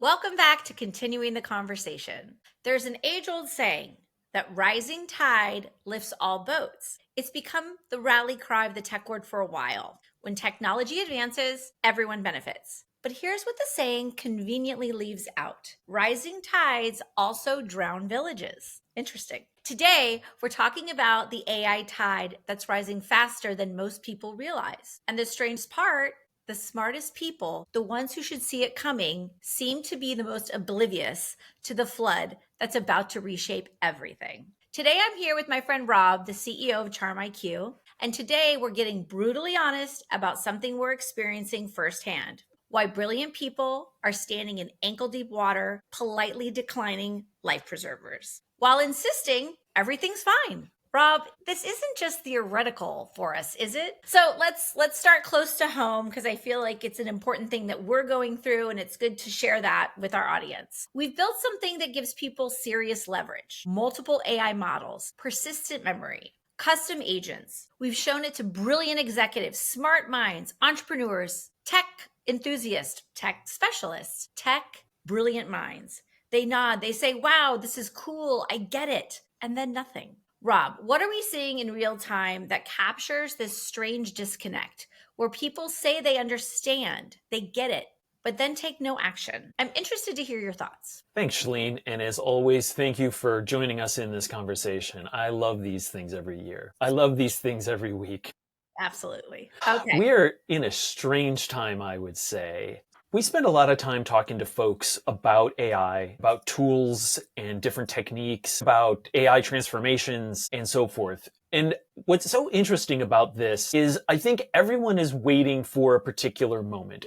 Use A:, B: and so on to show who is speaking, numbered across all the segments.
A: Welcome back to Continuing the Conversation. There's an age-old saying that rising tide lifts all boats. It's become the rally cry of the tech world for a while. When technology advances, everyone benefits. But here's what the saying conveniently leaves out. Rising tides also drown villages. Interesting. Today, we're talking about the AI tide that's rising faster than most people realize. And the strange part, the smartest people, the ones who should see it coming, seem to be the most oblivious to the flood that's about to reshape everything. Today, I'm here with my friend Rob, the CEO of CharmIQ, and today we're getting brutally honest about something we're experiencing firsthand. Why brilliant people are standing in ankle-deep water, politely declining life preservers, while insisting everything's fine. Rob, this isn't just theoretical for us, is it? So let's start close to home because I feel like it's an important thing that we're going through and it's good to share that with our audience. We've built something that gives people serious leverage, multiple AI models, persistent memory, custom agents. We've shown it to brilliant executives, smart minds, entrepreneurs, tech enthusiasts, tech specialists, tech brilliant minds. They nod, they say, wow, this is cool, I get it, and then nothing. Rob, what are we seeing in real time that captures this strange disconnect where people say they understand, they get it, but then take no action? I'm interested to hear your thoughts.
B: Thanks, Shalene. And as always, thank you for joining us in this conversation. I love these things every year. I love these things every week.
A: Absolutely. Okay.
B: We're in a strange time, I would say. We spend a lot of time talking to folks about AI, about tools and different techniques, about AI transformations and so forth. And what's so interesting about this is I think everyone is waiting for a particular moment.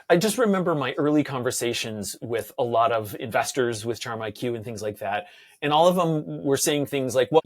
B: I just remember my early conversations with a lot of investors with CharmIQ and things like that. And all of them were saying things like, well,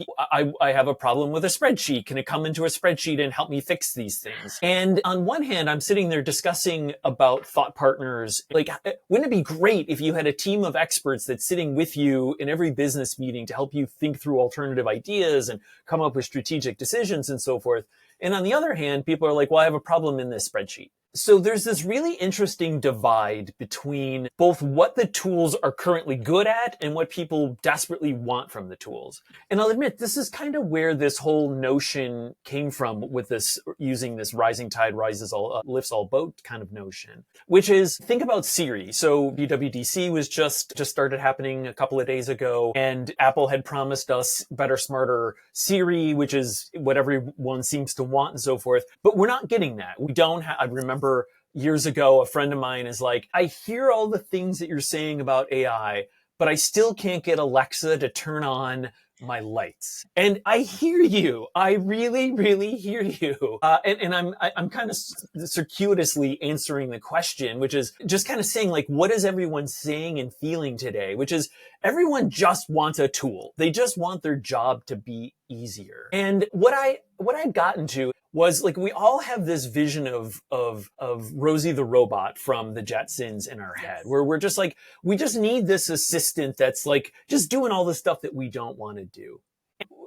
B: I have a problem with a spreadsheet. Can it come into a spreadsheet and help me fix these things? And on one hand, I'm sitting there discussing about thought partners. Like, wouldn't it be great if you had a team of experts that's sitting with you in every business meeting to help you think through alternative ideas and come up with strategic decisions and so forth? And on the other hand, people are like, well, I have a problem in this spreadsheet. So there's this really interesting divide between both what the tools are currently good at and what people desperately want from the tools. And I'll admit, this is kind of where this whole notion came from with this, using this rising tide lifts all boat kind of notion, which is, think about Siri. So WWDC was just started happening a couple of days ago, and Apple had promised us better, smarter Siri, which is what everyone seems to want and so forth. But we're not getting that. We don't have, I remember years ago, a friend of mine is like, I hear all the things that you're saying about AI, but I still can't get Alexa to turn on my lights. And I hear you. I really, really hear you. And I'm kind of circuitously answering the question, which is just kind of saying, like, what is everyone saying and feeling today? Which is, everyone just wants a tool. They just want their job to be easier. And what I'd gotten to was, like, we all have this vision of Rosie the robot from the Jetsons in our head, where we're just like, we just need this assistant that's like just doing all the stuff that we don't want to do.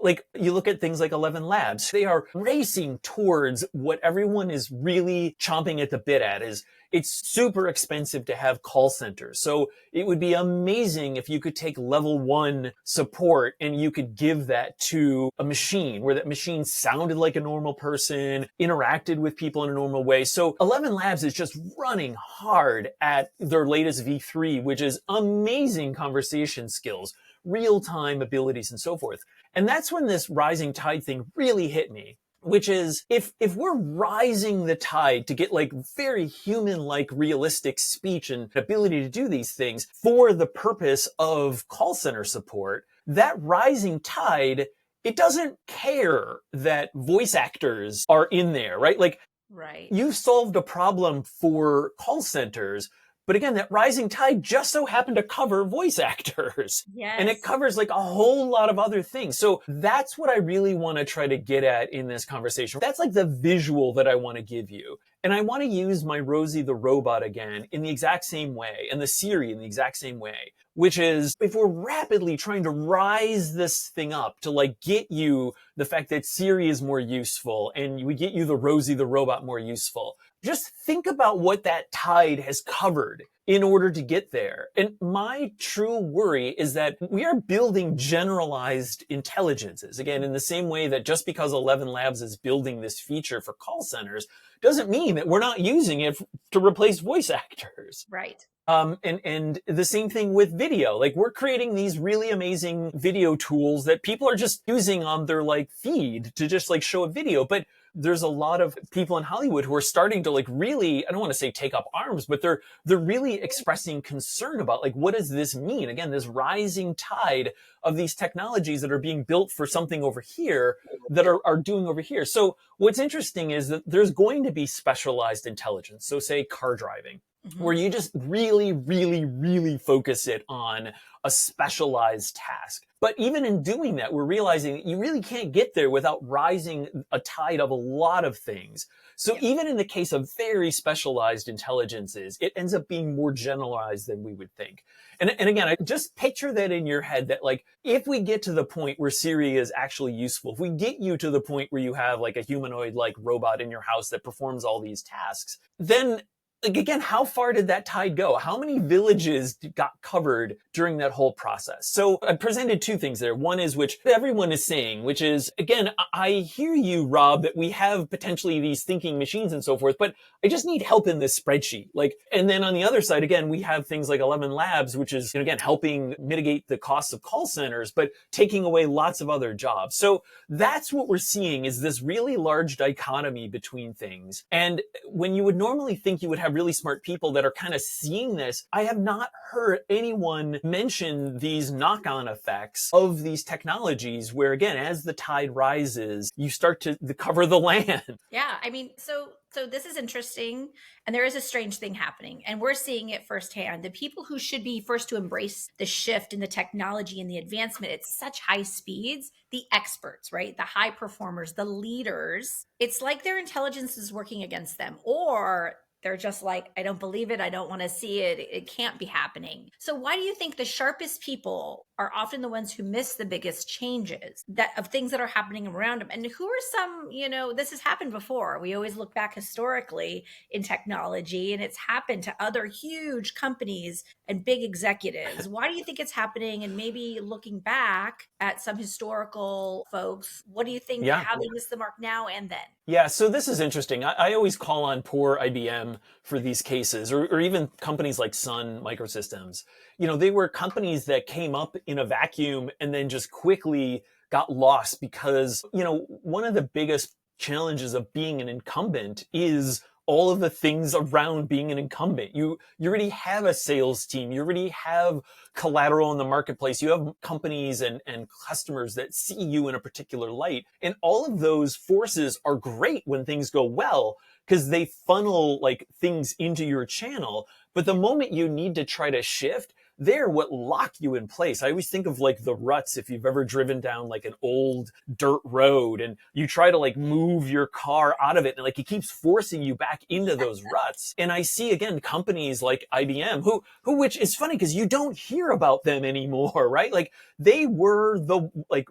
B: Like, you look at things like 11 Labs, they are racing towards what everyone is really chomping at the bit at. Is it's super expensive to have call centers. So it would be amazing if you could take level 1 support and you could give that to a machine where that machine sounded like a normal person, interacted with people in a normal way. So 11 Labs is just running hard at their latest V3, which is amazing conversation skills, real-time abilities and so forth. And that's when this rising tide thing really hit me, which is, if we're rising the tide to get like very human-like realistic speech and ability to do these things for the purpose of call center support, that rising tide, it doesn't care that voice actors are in there, right? Like,
A: right.
B: You solved a problem for call centers, but again, that rising tide just so happened to cover voice actors.
A: Yes.
B: And it covers like a whole lot of other things. So that's what I really want to try to get at in this conversation. That's like the visual that I want to give you. And I want to use my Rosie the robot again in the exact same way, and the Siri in the exact same way, which is, if we're rapidly trying to rise this thing up to like get you the fact that Siri is more useful and we get you the Rosie the robot more useful, just think about what that tide has covered in order to get there. And my true worry is that we are building generalized intelligences. Again, in the same way that just because 11 Labs is building this feature for call centers doesn't mean that we're not using it to replace voice actors.
A: Right.
B: And the same thing with video. Like, we're creating these really amazing video tools that people are just using on their like feed to just like show a video. But there's a lot of people in Hollywood who are starting to like really, I don't want to say take up arms, but they're really expressing concern about like, what does this mean? Again, this rising tide of these technologies that are being built for something over here that are doing over here. So what's interesting is that there's going to be specialized intelligence. So say car driving, where you just really, really, really focus it on a specialized task. But even in doing that, we're realizing that you really can't get there without rising a tide of a lot of things. So even in the case of very specialized intelligences, it ends up being more generalized than we would think. And again, I just picture that in your head that like, if we get to the point where Siri is actually useful, if we get you to the point where you have like a humanoid like robot in your house that performs all these tasks, then like, again, how far did that tide go? How many villages got covered during that whole process? So I presented two things there. One is, which everyone is saying, which is, again, I hear you, Rob, that we have potentially these thinking machines and so forth, but I just need help in this spreadsheet. Like, and then on the other side, again, we have things like 11 Labs, which is, again, helping mitigate the costs of call centers, but taking away lots of other jobs. So that's what we're seeing, is this really large dichotomy between things. And when you would normally think you would have really smart people that are kind of seeing this, I have not heard anyone mention these knock-on effects of these technologies where, again, as the tide rises, you start to cover the land.
A: Yeah, I mean, so this is interesting, and there is a strange thing happening, and we're seeing it firsthand. The people who should be first to embrace the shift in the technology and the advancement at such high speeds, the experts, right? The high performers, the leaders, it's like their intelligence is working against them, or they're just like, I don't believe it. I don't want to see it. It can't be happening. So why do you think the sharpest people are often the ones who miss the biggest changes that of things that are happening around them? And who are some, this has happened before. We always look back historically in technology, and it's happened to other huge companies and big executives. Why do you think it's happening? And maybe looking back at some historical folks, what do you think, how they miss the mark now and then?
B: Yeah, so this is interesting. I always call on poor IBM for these cases, or even companies like Sun Microsystems. They were companies that came up in a vacuum and then just quickly got lost because, one of the biggest challenges of being an incumbent is all of the things around being an incumbent. You already have a sales team. You already have collateral in the marketplace. You have companies and customers that see you in a particular light. And all of those forces are great when things go well because they funnel like things into your channel. But the moment you need to try to shift, they're what lock you in place. I always think of like the ruts. If you've ever driven down like an old dirt road and you try to like move your car out of it, and like it keeps forcing you back into those ruts. And I see again companies like IBM who which is funny because you don't hear about them anymore, right? Like they were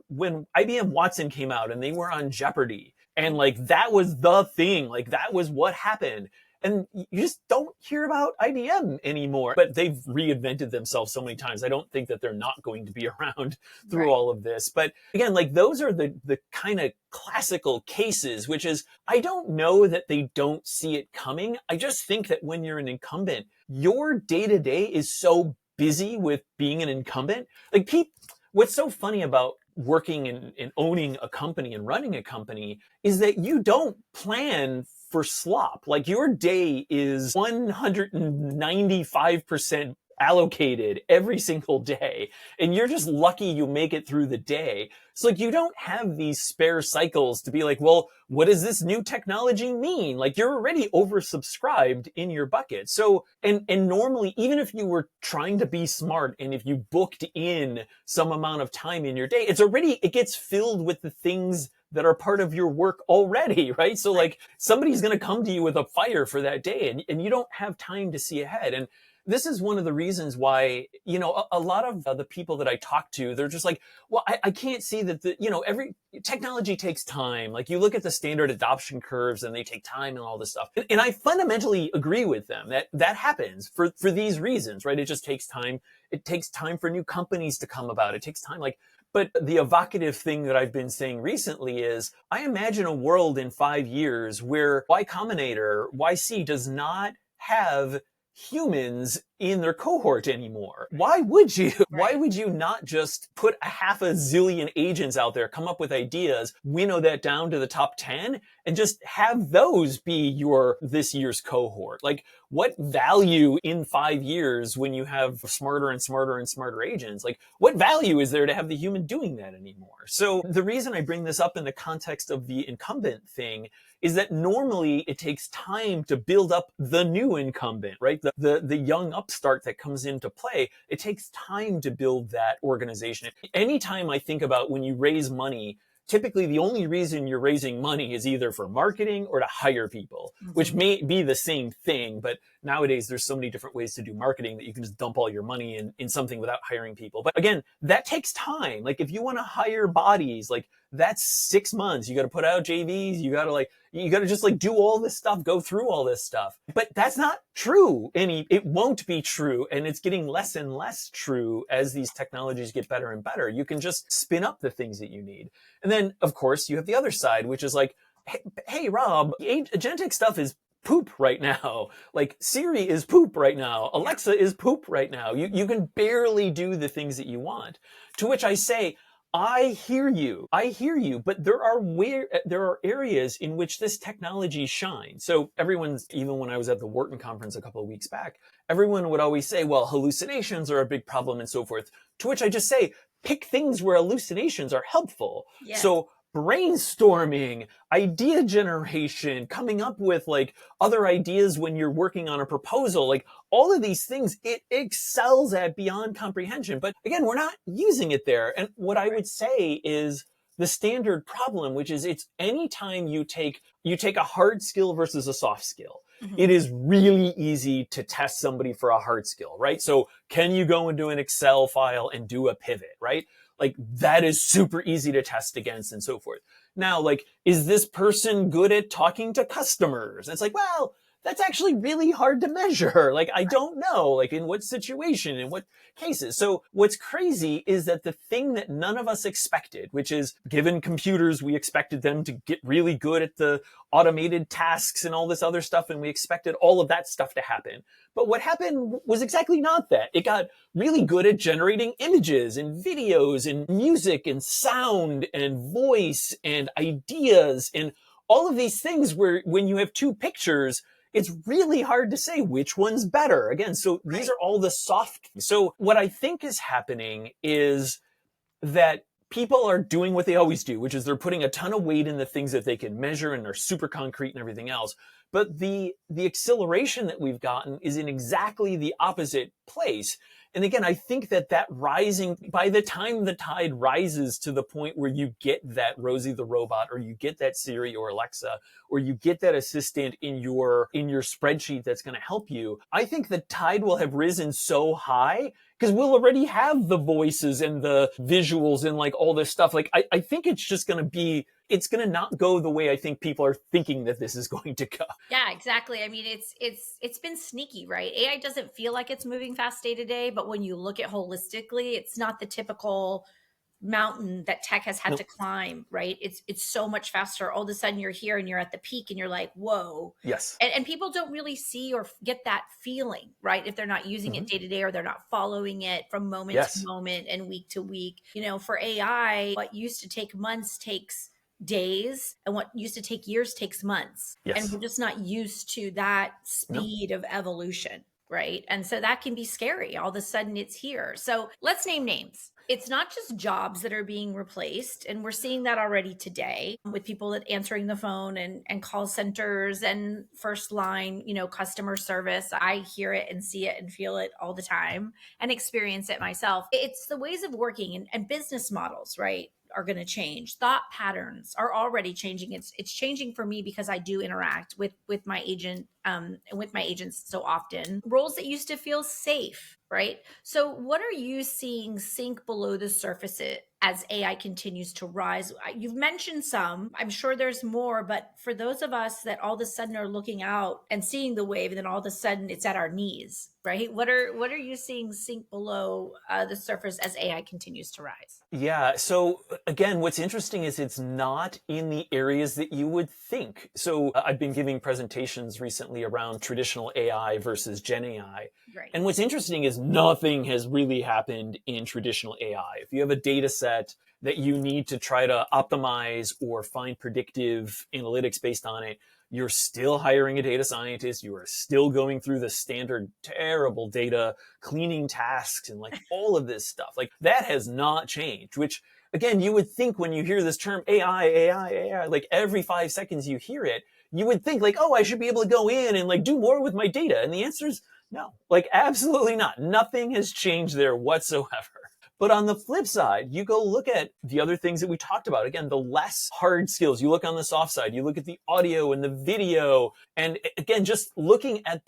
B: when IBM Watson came out and they were on Jeopardy, and like that was the thing, like that was what happened. And you just don't hear about IBM anymore. But they've reinvented themselves so many times. I don't think that they're not going to be around through all of this. But again, like those are the kind of classical cases, which is, I don't know that they don't see it coming. I just think that when you're an incumbent, your day-to-day is so busy with being an incumbent. Like what's so funny about working and owning a company and running a company is that you don't plan for slop. Like your day is 195% allocated every single day. And you're just lucky you make it through the day. So like you don't have these spare cycles to be like, well, what does this new technology mean? Like you're already oversubscribed in your bucket. So, and normally, even if you were trying to be smart and if you booked in some amount of time in your day, it gets filled with the things that are part of your work already, right? So like somebody's going to come to you with a fire for that day and you don't have time to see ahead. And this is one of the reasons why, a lot of the people that I talk to, they're just like, well, I can't see that every technology takes time. Like you look at the standard adoption curves and they take time and all this stuff. And I fundamentally agree with them that that happens for these reasons, right? It just takes time. It takes time for new companies to come about. It takes time. But the evocative thing that I've been saying recently is I imagine a world in 5 years where Y Combinator, YC does not have humans in their cohort anymore. Why would you? Why would you not just put a half a zillion agents out there, come up with ideas, winnow that down to the top 10, and just have those be your this year's cohort? Like, what value in 5 years when you have smarter and smarter and smarter agents? Like, what value is there to have the human doing that anymore? So the reason I bring this up in the context of the incumbent thing is that normally it takes time to build up the new incumbent, right? The young upstart that comes into play. It takes time to build that organization. Anytime I think about when you raise money, typically the only reason you're raising money is either for marketing or to hire people, which may be the same thing. But nowadays there's so many different ways to do marketing that you can just dump all your money in something without hiring people. But again, that takes time. Like if you want to hire bodies, like that's 6 months. You got to put out JVs. You got to just like do all this stuff, go through all this stuff. But that's not true. It won't be true. And it's getting less and less true as these technologies get better and better. You can just spin up the things that you need. And then of course you have the other side, which is like, hey Rob, agentic stuff is poop right now. Like Siri is poop right now. Alexa is poop right now. You can barely do the things that you want. To which I say, I hear you, but there are areas in which this technology shines. So even when I was at the Wharton conference a couple of weeks back, everyone would always say, well, hallucinations are a big problem and so forth. To which I just say, pick things where hallucinations are helpful.
A: Yes.
B: So brainstorming, idea generation, coming up with like other ideas when you're working on a proposal, like all of these things, it excels at beyond comprehension. But again, we're not using it there. And what I would say is the standard problem, which is it's anytime you take a hard skill versus a soft skill. It is really easy to test somebody for a hard skill, right? So can you go into an Excel file and do a pivot, right? Like that is super easy to test against and so forth. Now, like, is this person good at talking to customers? And it's like, well, that's actually really hard to measure. Like, I don't know, like in what situation, in what cases. So what's crazy is that the thing that none of us expected, which is given computers, we expected them to get really good at the automated tasks and all this other stuff. And we expected all of that stuff to happen. But what happened was exactly not that. It got really good at generating images and videos and music and sound and voice and ideas and all of these things where when you have two pictures, it's really hard to say which one's better. Again, so these are all the soft. So what I think is happening is that people are doing what they always do, which is they're putting a ton of weight in the things that they can measure and are super concrete and everything else. But the acceleration that we've gotten is in exactly the opposite place. And again, I think that rising, by the time the tide rises to the point where you get that Rosie the robot, or you get that Siri or Alexa, or you get that assistant in your spreadsheet that's going to help you, I think the tide will have risen so high because we'll already have the voices and the visuals and like all this stuff. Like, I think it's just going to be, it's going to not go the way I think people are thinking that this is going to go.
A: Yeah, exactly. I mean, it's been sneaky, right? AI doesn't feel like it's moving fast day to day, but when you look at holistically, it's not the typical mountain that tech has had to climb, right? It's so much faster. All of a sudden you're here and you're at the peak and you're like, whoa.
B: Yes.
A: And people don't really see or get that feeling, right? If they're not using it day to day or they're not following it from moment to moment and week to week. You know, for AI, what used to take months takes days, and what used to take years takes months. And we're just not used to that speed of evolution, right? And so that can be scary. All of a sudden it's here. So let's name names. It's not just jobs that are being replaced. And we're seeing that already today with people that answering the phone and call centers and first line, customer service. I hear it and see it and feel it all the time and experience it myself. It's the ways of working and business models, right? are going to change. Thought patterns are already changing. It's changing for me because I do interact with my agent and with my agents so often. Roles that used to feel safe, right? So what are you seeing sink below the surface as AI continues to rise? You've mentioned some. I'm sure there's more, but for those of us that all of a sudden are looking out and seeing the wave, and then all of a sudden it's at our knees, right? What are you seeing sink below the surface as AI continues to rise?
B: Yeah. So again, what's interesting is it's not in the areas that you would think. So I've been giving presentations recently around traditional AI versus Gen AI.
A: Right.
B: And what's interesting is nothing has really happened in traditional AI. If you have a data set that you need to try to optimize or find predictive analytics based on it, you're still hiring a data scientist. You are still going through the standard terrible data cleaning tasks and like all of this stuff. Like that has not changed, which again, you would think when you hear this term AI, like every 5 seconds you hear it, you would think like, oh, I should be able to go in and like do more with my data. And the answer is no, like absolutely not. Nothing has changed there whatsoever. But on the flip side, you go look at the other things that we talked about. Again, the less hard skills. You look on the soft side, you look at the audio and the video. And again, just looking at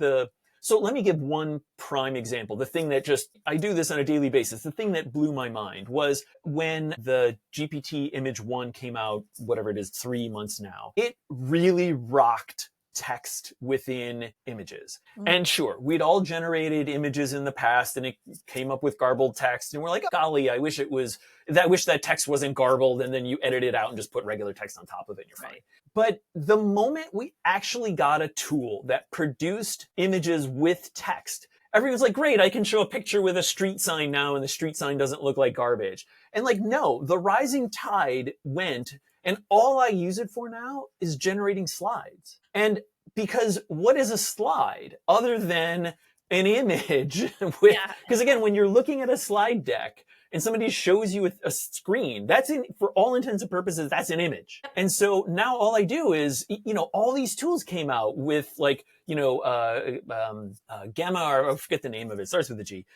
B: so let me give one prime example. The thing that I do this on a daily basis. The thing that blew my mind was when the GPT Image 1 came out, whatever it is, 3 months now. It really rocked text within images. And sure, we'd all generated images in the past and it came up with garbled text and we're like, golly, I wish that text wasn't garbled, and then you edit it out and just put regular text on top of it and you're fine. Right. But the moment we actually got a tool that produced images with text, everyone's like, great, I can show a picture with a street sign now and the street sign doesn't look like garbage. And like, no, the rising tide went, and all I use it for now is generating slides. And because what is a slide other than an image with, because again, when you're looking at a slide deck and somebody shows you a screen, for all intents and purposes, that's an image. And so now all I do is, all these tools came out with like, Gamma, or I forget the name of it. It starts with a G.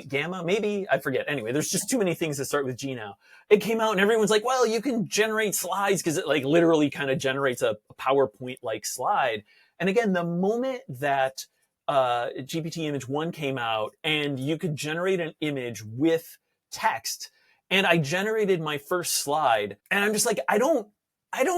B: Gamma, maybe, I forget. Anyway, there's just too many things that start with G now. It came out and everyone's like, well, you can generate slides because it like literally kind of generates a PowerPoint-like slide. And again, the moment that GPT Image 1 came out and you could generate an image with text, and I generated my first slide, and I'm just like, I don't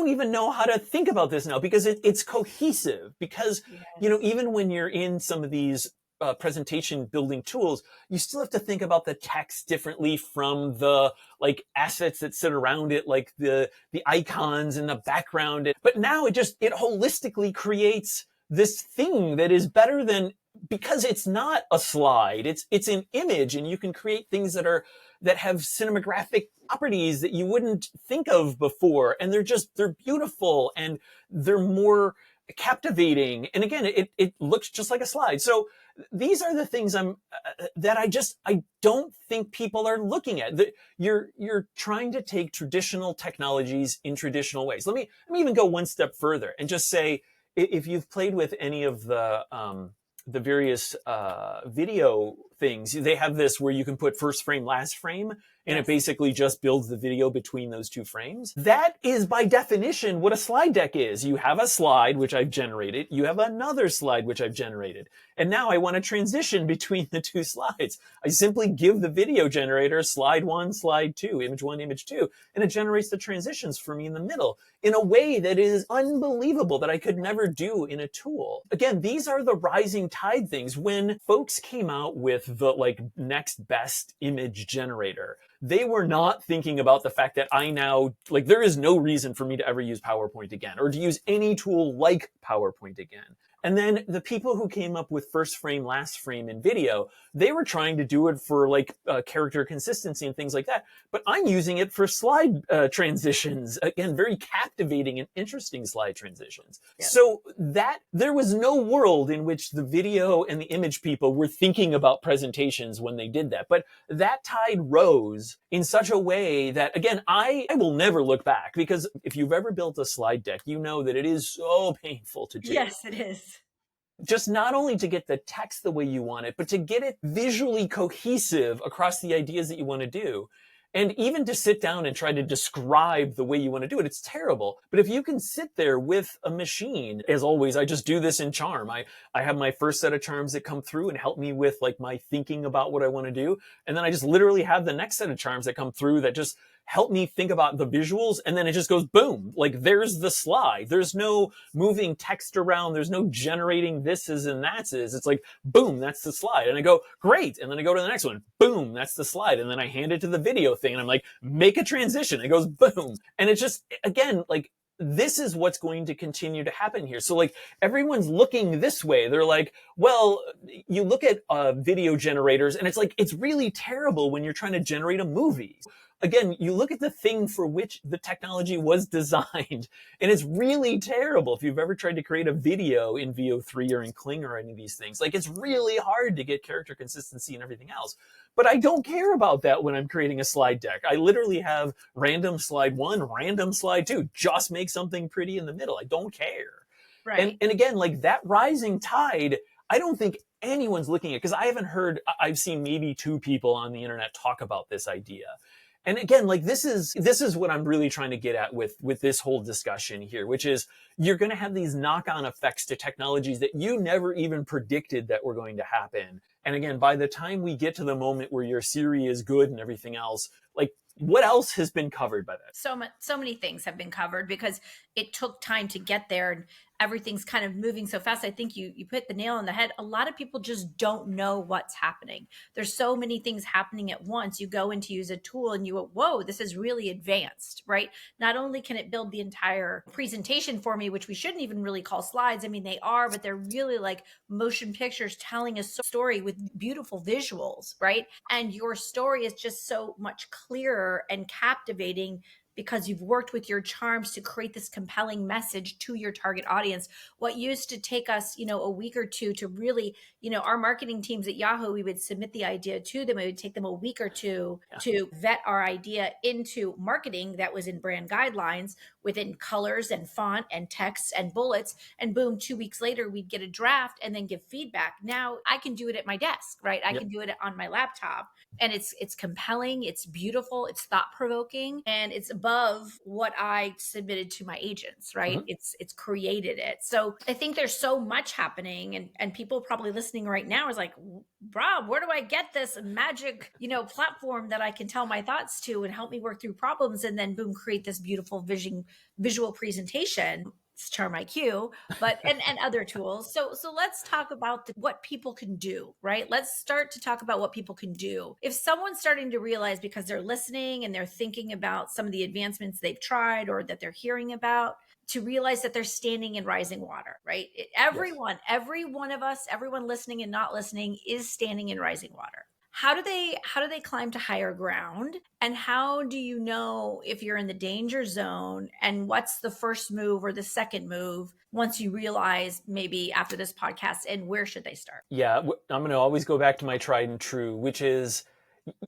B: even know how to think about this now because it's cohesive. Because, even when you're in some of these presentation building tools, you still have to think about the text differently from the like assets that sit around it, like the icons in the background. But now it holistically creates this thing that is better than, because it's not a slide, it's an image, and you can create things that have cinematographic properties that you wouldn't think of before. And they're beautiful and they're more captivating. And again, it looks just like a slide. So these are the things I don't think people are looking at. You're trying to take traditional technologies in traditional ways. Let me even go one step further and just say, if you've played with any of the various video things, they have this where you can put first frame, last frame, and it basically just builds the video between those two frames. That is by definition what a slide deck is. You have a slide, which I've generated. You have another slide, which I've generated. And now I want to transition between the two slides. I simply give the video generator slide 1, slide 2, image 1, image 2, and it generates the transitions for me in the middle in a way that is unbelievable, that I could never do in a tool. Again, these are the rising tide things. When folks came out with the like next best image generator, they were not thinking about the fact that there is no reason for me to ever use PowerPoint again or to use any tool like PowerPoint again. And then the people who came up with first frame, last frame in video, they were trying to do it for like character consistency and things like that. But I'm using it for slide transitions. Again, very captivating and interesting slide transitions. Yeah. So there was no world in which the video and the image people were thinking about presentations when they did that. But that tide rose in such a way that, again, I will never look back, because if you've ever built a slide deck, you know that it is so painful to do.
A: Yes, it is.
B: Just not only to get the text the way you want it, but to get it visually cohesive across the ideas that you want to do. And even to sit down and try to describe the way you want to do it, it's terrible. But if you can sit there with a machine, as always, I just do this in Charm. I have my first set of charms that come through and help me with like my thinking about what I want to do. And then I just literally have the next set of charms that come through that just help me think about the visuals. And then it just goes boom, like there's the slide. There's no moving text around. There's no generating thises and thatses. It's like, boom, that's the slide. And I go, great. And then I go to the next one, boom, that's the slide. And then I hand it to the video thing and I'm like, make a transition. It goes boom. And it's just, again, like, this is what's going to continue to happen here. So like everyone's looking this way. They're like, well, you look at video generators and it's like, it's really terrible when you're trying to generate a movie. Again, you look at the thing for which the technology was designed, and it's really terrible. If you've ever tried to create a video in VO3 or in Kling or any of these things, like it's really hard to get character consistency and everything else. But I don't care about that when I'm creating a slide deck. I literally have random slide 1, random slide 2, just make something pretty in the middle. I don't care.
A: Right.
B: And again, like that rising tide, I don't think anyone's looking at, because I haven't heard, I've seen maybe 2 people on the internet talk about this idea. And again, like this is what I'm really trying to get at with this whole discussion here, which is you're going to have these knock-on effects to technologies that you never even predicted that were going to happen. And again, by the time we get to the moment where your Siri is good and everything else, like what else has been covered by that?
A: So many things have been covered because it took time to get there and everything's kind of moving so fast. I think you put the nail on the head. A lot of people just don't know what's happening. There's so many things happening at once. You go in to use a tool and you go, whoa, this is really advanced, right? Not only can it build the entire presentation for me, which we shouldn't even really call slides. I mean, they are, but they're really like motion pictures telling a story with beautiful visuals, right? And your story is just so much clearer and captivating because you've worked with your charms to create this compelling message to your target audience. What used to take us, a week or two to really, our marketing teams at Yahoo, we would submit the idea to them. It would take them a week or two to vet our idea into marketing that was in brand guidelines within colors and font and text and bullets. And boom, 2 weeks later, we'd get a draft and then give feedback. Now I can do it at my desk, right? I can do it on my laptop. And it's compelling, it's beautiful, it's thought-provoking, and it's above what I submitted to my agents, right?
B: Mm-hmm.
A: It's created it. So I think there's so much happening, and people probably listening right now is like, Rob, where do I get this magic, platform that I can tell my thoughts to and help me work through problems, and then boom, create this beautiful visual presentation. It's Charm IQ, but and other tools. So let's talk about what people can do, right? Let's start to talk about what people can do. If someone's starting to realize because they're listening and they're thinking about some of the advancements they've tried or that they're hearing about, to realize that they're standing in rising water, right? Every one of us, everyone listening and not listening is standing in rising water. How do they climb to higher ground? And how do you know if you're in the danger zone? And what's the first move or the second move once you realize maybe after this podcast, and where should they start?
B: Yeah, I'm going to always go back to my tried and true, which is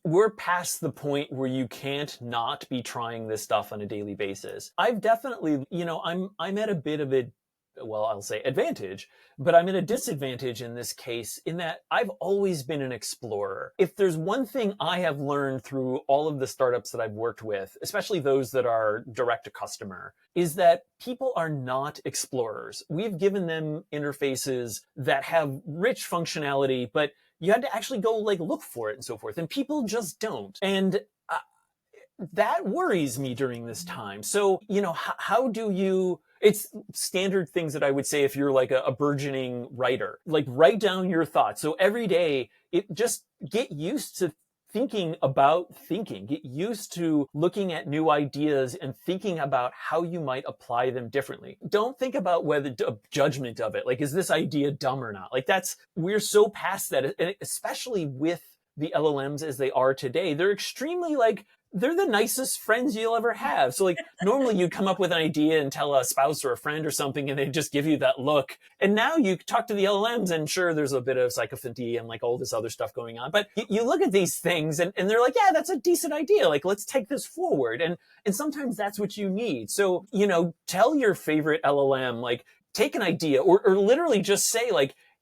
B: we're past the point where you can't not be trying this stuff on a daily basis. I've definitely, I'm at a bit of a, well, I'll say advantage, but I'm at a disadvantage in this case in that I've always been an explorer. If there's one thing I have learned through all of the startups that I've worked with, especially those that are direct to customer, is that people are not explorers. We've given them interfaces that have rich functionality, but you had to actually go look for it and so forth. And people just don't. And that worries me during this time. So, how do you, it's standard things that I would say if you're like a burgeoning writer, like write down your thoughts. So every day just get used to thinking about thinking, get used to looking at new ideas and thinking about how you might apply them differently. Don't think about whether judgment of it. Like, is this idea dumb or not? Like we're so past that, and especially with the LLMs as they are today, they're extremely they're the nicest friends you'll ever have. So normally you'd come up with an idea and tell a spouse or a friend or something, and they'd just give you that look. And now you talk to the LLMs, and sure, there's a bit of psychophanty and all this other stuff going on. But you look at these things and they're like, yeah, that's a decent idea. Let's take this forward. And sometimes that's what you need. So, tell your favorite LLM, take an idea or literally just say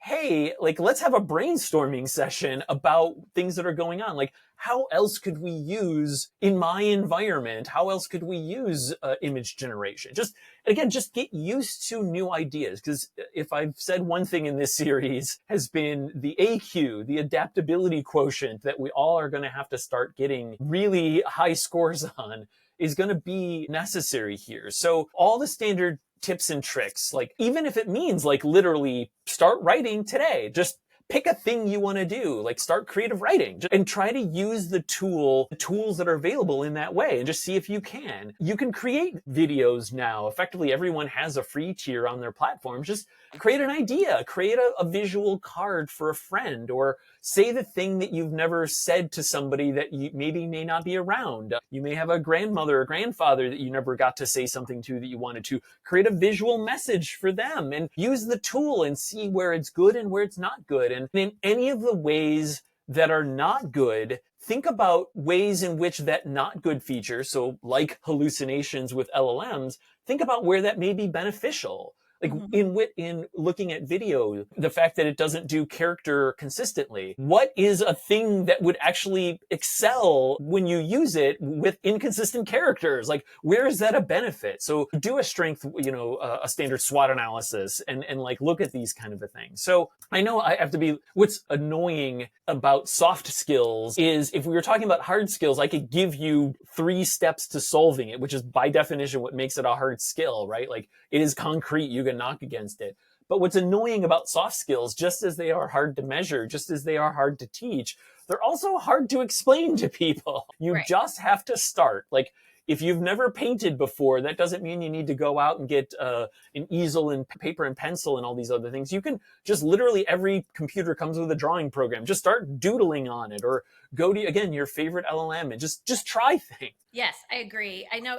B: hey, like, let's have a brainstorming session about things that are going on. Like, how else could we use in my environment? How else could we use image generation? Just, again, just get used to new ideas. Because if I've said one thing in this series has been the AQ, the adaptability quotient that we all are going to have to start getting really high scores on, is going to be necessary here. So all the standard tips and tricks, like even if it means like literally start writing today, just pick a thing you want to do, like start creative writing and try to use the tools that are available in that way and just see if you can. You can create videos now. Effectively, everyone has a free tier on their platforms. Just create an idea, create a visual card for a friend, or say the thing that you've never said to somebody that you maybe may not be around. You may have a grandmother or grandfather that you never got to say something to that you wanted to. Create a visual message for them and use the tool and see where it's good and where it's not good. And in any of the ways that are not good, think about ways in which that not good feature, so like hallucinations with LLMs, think about where that may be beneficial. Like
A: Mhm.
B: in looking at video, the fact that it doesn't do character consistently. What is a thing that would actually excel when you use it with inconsistent characters? Like, where is that a benefit? So do a strength, a standard SWOT analysis and like look at these kind of a things. So I know I have to be, what's annoying about soft skills is if we were talking about hard skills, I could give you 3 steps to solving it, which is by definition what makes it a hard skill, right? Like it is concrete, you can knock against it. But what's annoying about soft skills, just as they are hard to measure, just as they are hard to teach, they're also hard to explain to people. You
A: Right.
B: just have to start. Like, if you've never painted before, that doesn't mean you need to go out and get an easel and paper and pencil and all these other things. You can just literally, every computer comes with a drawing program. Just start doodling on it, or go to, again, your favorite LLM and just try things.
A: Yes, I agree. I know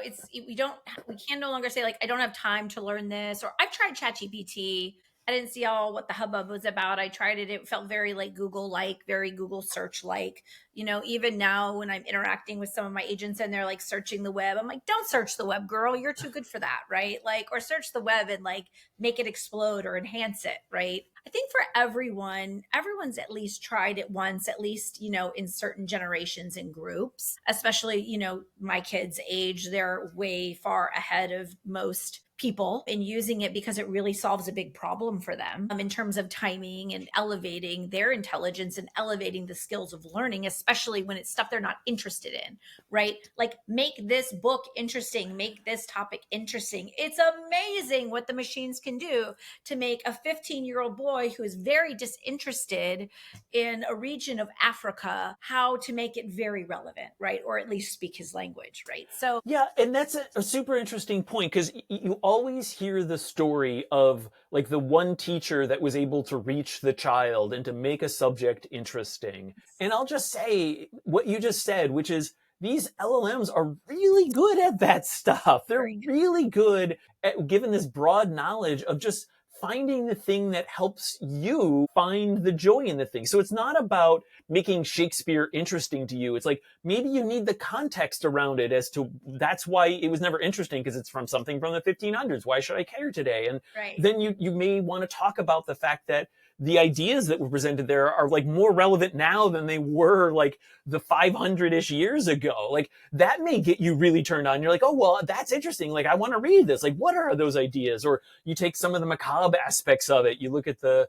A: we can no longer say like I don't have time to learn this, or I've tried ChatGPT. I didn't see all what the hubbub was about. I tried it. It felt very like Google like, very Google search like. Even now when I'm interacting with some of my agents and they're like searching the web, I'm like, don't search the web, girl. You're too good for that, right? Like, or search the web and like make it explode or enhance it, right? I think for everyone's at least tried it once, at least, in certain generations and groups, especially, my kids' age, they're way far ahead of most people in using it because it really solves a big problem for them in terms of timing and elevating their intelligence and elevating the skills of learning, especially when it's stuff they're not interested in, right? Like, make this book interesting, make this topic interesting. It's amazing what the machines can do to make a 15-year-old boy who is very disinterested in a region of Africa, how to make it very relevant, right? Or at least speak his language, right? So,
B: Yeah, and that's a super interesting point because you always hear the story of like the one teacher that was able to reach the child and to make a subject interesting. And I'll just say what you just said, which is these LLMs are really good at that stuff. They're
A: very
B: really good at giving this broad knowledge of just finding the thing that helps you find the joy in the thing. So it's not about making Shakespeare interesting to you. It's like maybe you need the context around it as to that's why it was never interesting because it's from something from the 1500s. Why should I care today? And
A: right.
B: then you may want to talk about the fact that the ideas that were presented there are like more relevant now than they were like the 500-ish years ago. Like that may get you really turned on. You're like, oh, well, that's interesting. Like, I want to read this. Like, what are those ideas? Or you take some of the macabre aspects of it. You look at the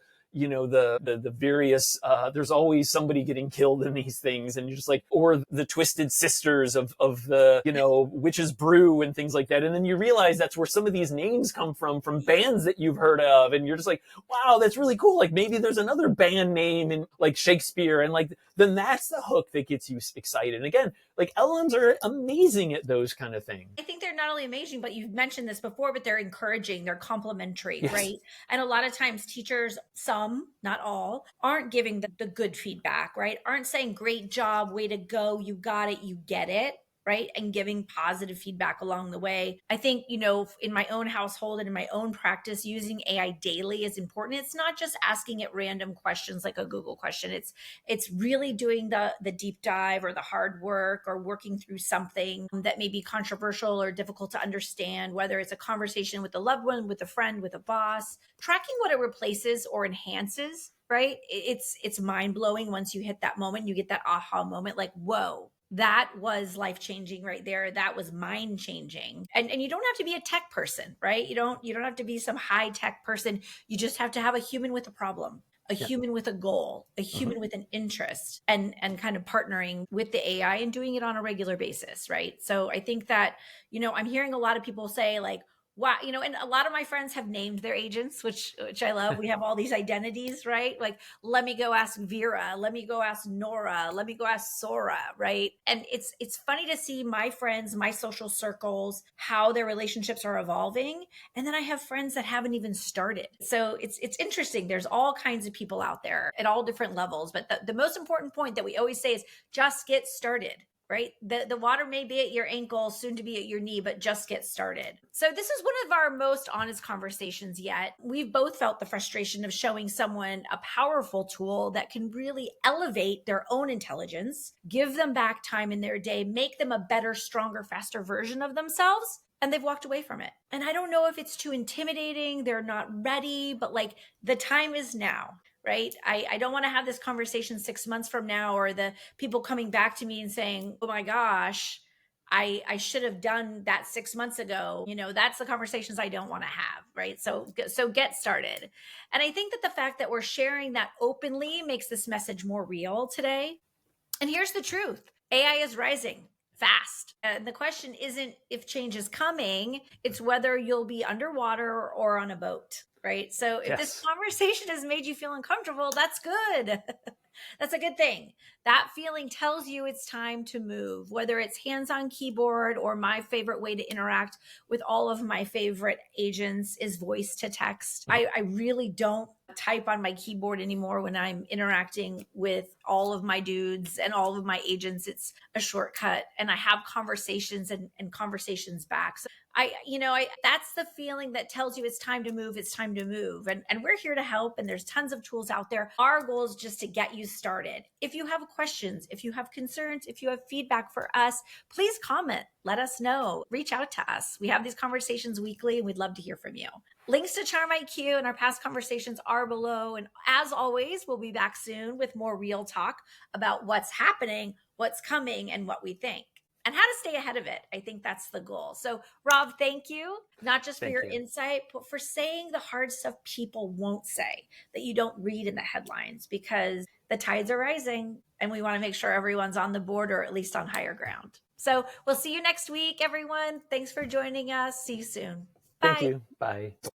B: various there's always somebody getting killed in these things, and you're just like, or the twisted sisters of the witch's brew and things like that, and then you realize that's where some of these names come from bands that you've heard of, and you're just like, wow, that's really cool. Like maybe there's another band name in like Shakespeare, and like then that's the hook that gets you excited. And again, like LMs are amazing at those kind of things.
A: I think they're not only amazing, but you've mentioned this before, but they're encouraging, they're complimentary,
B: Yes.
A: right? And a lot of times teachers, some, not all, aren't giving the good feedback, right? Aren't saying, great job, way to go, you got it, you get it. right? And giving positive feedback along the way. I think, in my own household and in my own practice, using AI daily is important. It's not just asking it random questions like a Google question. It's really doing the deep dive or the hard work or working through something that may be controversial or difficult to understand, whether it's a conversation with a loved one, with a friend, with a boss. Tracking what it replaces or enhances, right? It's mind-blowing once you hit that moment, you get that aha moment, like, whoa, that was life changing right there. That was mind changing. And you don't have to be a tech person, right? You don't have to be some high tech person. You just have to have a human with a problem, a
B: Yeah.
A: human with a goal, a
B: Hmm.
A: human with an interest, and kind of partnering with the AI and doing it on a regular basis, right? So I think that, I'm hearing a lot of people say like, wow, and a lot of my friends have named their agents, which I love. We have all these identities, right? Like, let me go ask Vera, let me go ask Nora, let me go ask Sora, right? And it's funny to see my friends, my social circles, how their relationships are evolving. And then I have friends that haven't even started. So it's interesting. There's all kinds of people out there at all different levels. But the most important point that we always say is just get started, right? The water may be at your ankle, soon to be at your knee, but just get started. So this is one of our most honest conversations yet. We've both felt the frustration of showing someone a powerful tool that can really elevate their own intelligence, give them back time in their day, make them a better, stronger, faster version of themselves. And they've walked away from it. And I don't know if it's too intimidating, they're not ready, but like the time is now, right? I don't want to have this conversation 6 months from now, or the people coming back to me and saying, oh my gosh, I should have done that 6 months ago. That's the conversations I don't want to have, right? So get started. And I think that the fact that we're sharing that openly makes this message more real today. And here's the truth: AI is rising fast. And the question isn't if change is coming, it's whether you'll be underwater or on a boat, right? So if this
B: Yes.
A: conversation has made you feel uncomfortable, that's good. That's a good thing. That feeling tells you it's time to move, whether it's hands on keyboard, or my favorite way to interact with all of my favorite agents is voice to text.
B: Mhm.
A: I really don't type on my keyboard anymore when I'm interacting with all of my dudes and all of my agents. It's a shortcut, and I have conversations and conversations back. So that's the feeling that tells you it's time to move. It's time to move. And we're here to help. And there's tons of tools out there. Our goal is just to get you started. If you have questions, if you have concerns, if you have feedback for us, please comment. Let us know. Reach out to us. We have these conversations weekly, and we'd love to hear from you. Links to Charm IQ and our past conversations are below. And as always, we'll be back soon with more real talk about what's happening, what's coming, and what we think, and how to stay ahead of it. I think that's the goal. So, Rob, thank you, not just for
B: Thank
A: your
B: you.
A: insight, but for saying the hard stuff people won't say, that you don't read in the headlines, because the tides are rising and we want to make sure everyone's on the board, or at least on higher ground. So, we'll see you next week, everyone. Thanks for joining us. See you soon.
B: Thank
A: Bye.
B: you. Bye.